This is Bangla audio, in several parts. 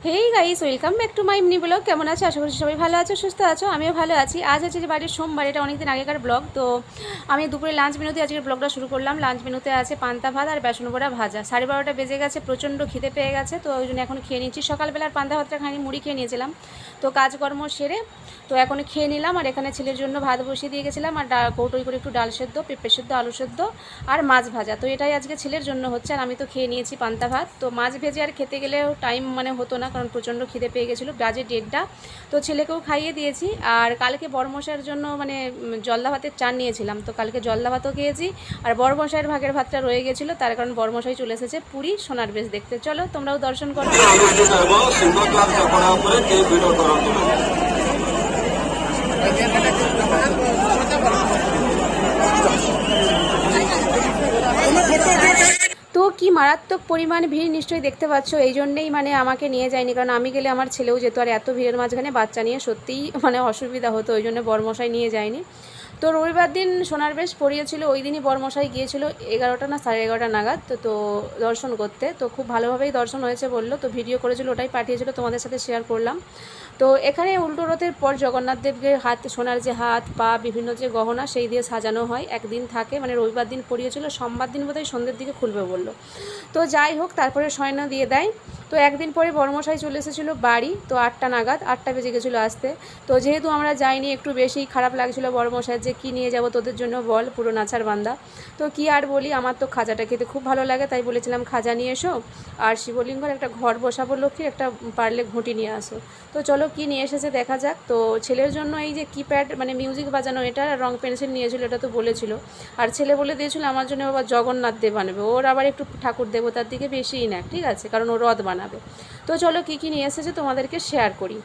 Hey guys, welcome back to my mini blog. কেমন আছো? আশা করছি সবাই ভালো আছো, সুস্থ আছো। আমিও ভালো আছি। আজ হচ্ছে যে বাড়ির সোমবার, এটা অনেকদিন আগেকার ব্লগ। তো আমি দুপুরে লাঞ্চ মেনুতে আজকের ব্লগটা শুরু করলাম। লাঞ্চ মেনুতে আছে পান্তা ভাত আর বেসন বড়া ভাজা। 12:30টা বেজে গেছে, প্রচণ্ড খিদে পেয়ে গেছে, তো ওই জন্য এখন খেয়ে নিচ্ছি। সকালবেলার পান্তা ভাতটা খাইনি, মুড়ি খেয়ে নিয়েছিলাম। তো কাজকর্ম সেরে তো এখন খেয়ে নিলাম। আর এখানে ছেলের জন্য ভাত বসিয়ে দিয়ে গেছিলাম, আর কৌটোই করে একটু ডাল সেদ্ধ, পেঁপে সেদ্ধ, আলু সেদ্ধ আর মাছ ভাজা। তো এটাই আজকে ছেলের জন্য হচ্ছে। আর আমি তো খেয়ে নিয়েছি পান্তা ভাত। তো মাছ ভেজে আর খেতে গেলেও টাইম হতো না, কারণ প্রচণ্ড খিদে পেয়ে গেছিলো। বাজে 1:30টা। তো ছেলেকেও খাইয়ে দিয়েছি। আর কালকে বড়মশাইয়ের জন্য জলদা ভাতের চান নিয়েছিলাম, তো কালকে জলদা ভাতও খেয়েছি। আর বড়মশাইয়ের ভাগের ভাতটা রয়ে গেছিলো, তার কারণ বড়মশাই চলে এসেছে পুরী সোনার বেশ দেখতে। চলো তোমরাও দর্শন করো। তো কি মারাত্মক পরিমাণ ভিড় নিশ্চয়ই দেখতে পাচ্ছ। এই জন্যেই আমাকে নিয়ে যায়নি, কারণ আমি গেলে আমার ছেলেও যেত। আর এত ভিড়ের মাঝখানে বাচ্চা নিয়ে সত্যিই অসুবিধা হতো, ওই জন্য বরমশাই নিয়ে যায়নি। তো রবিবার দিন সোনার বেশ পড়িয়েছিল, ওই দিনই বরমশাই গিয়েছিল 11টা না 11:30 নাগাদ তো দর্শন করতে। তো খুব ভালোভাবেই দর্শন হয়েছে বললো। তো ভিডিও করেছিল, ওটাই পাঠিয়েছিল, তোমাদের সাথে শেয়ার করলাম। তো এখানে উল্টো রথের পর জগন্নাথ দেবকে সোনার যে হাত পা বিভিন্ন যে গহনা সেই দিয়ে সাজানো হয়। একদিন থাকে, রবিবার দিন পড়িয়েছিল, সোমবার দিন বোধহয় সন্ধ্যের দিকে খুলবে বললো। তো যাই হোক, তারপরে শয়না দিয়ে দেয়। তো একদিন পরে বড়মশাই চলে এসেছিলো বাড়ি, তো 8টা নাগাদ, 8টা বেজে গেছিলো আসতে। তো যেহেতু আমরা যাইনি, একটু বেশি খারাপ লাগছিলো বড়মশাই, যে কী নিয়ে যাব তোদের জন্য বল, পুরো নাচার বান্দা। তো কি আর বলি, আমার তো খাজাটা খেতে খুব ভালো লাগে, তাই বলেছিলাম খাজা নিয়ে এসো। আর শিবলিঙ্গর একটা ঘর বসাবো লক্ষ্মীর, একটা পারলে ঘুঁটি নিয়ে আসো। তো চলো কি নিয়ে এসেছে দেখা যাক। তো ছেলের জন্য এই যে কিপ্যাড মিউজিক বাজানো, এটা রং পেন্সিল নিয়েছিল, এটা তো বলেছিল। আর ছেলে বলে দিয়েছিল আমার জন্য বাবা জগন্নাথ দেব বানাবে, ওর আবার একটু ঠাকুর দেবতার দিকে বেশিই না, ঠিক আছে, কারণ ও রথ বানাবে। তো চলো কী কী নিয়ে এসেছে তোমাদেরকে শেয়ার করি।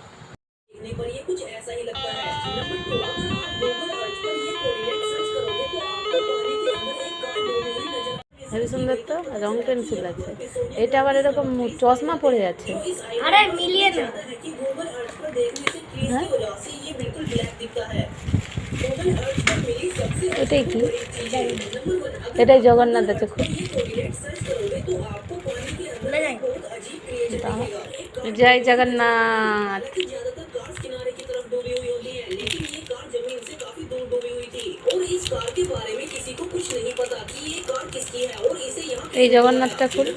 হেবি সুন্দর তো, রং পেন্সিল আছে। এটা আবার এরকম চশমা পড়ে যাচ্ছে। আরে মিলিয়ে না। হ্যাঁ, এটাই কি? এটাই জগন্নাথ আছে খুব। জয় জগন্নাথ। এই জগন্নাথটা খুব।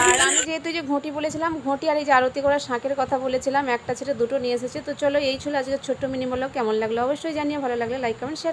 আর আমি যেহেতু যে ঘটি বলেছিলাম, ঘটি আর এই যে আরতি করা শাঁখের কথা বলেছিলাম, একটা ছেড়ে দুটো নিয়ে এসেছে। তো চলো এই ছিল আজকে ছোট্ট মিনি ব্লগ। কেমন লাগলো অবশ্যই জানিও, ভালো লাগলে লাইক কমেন্ট শেয়ার।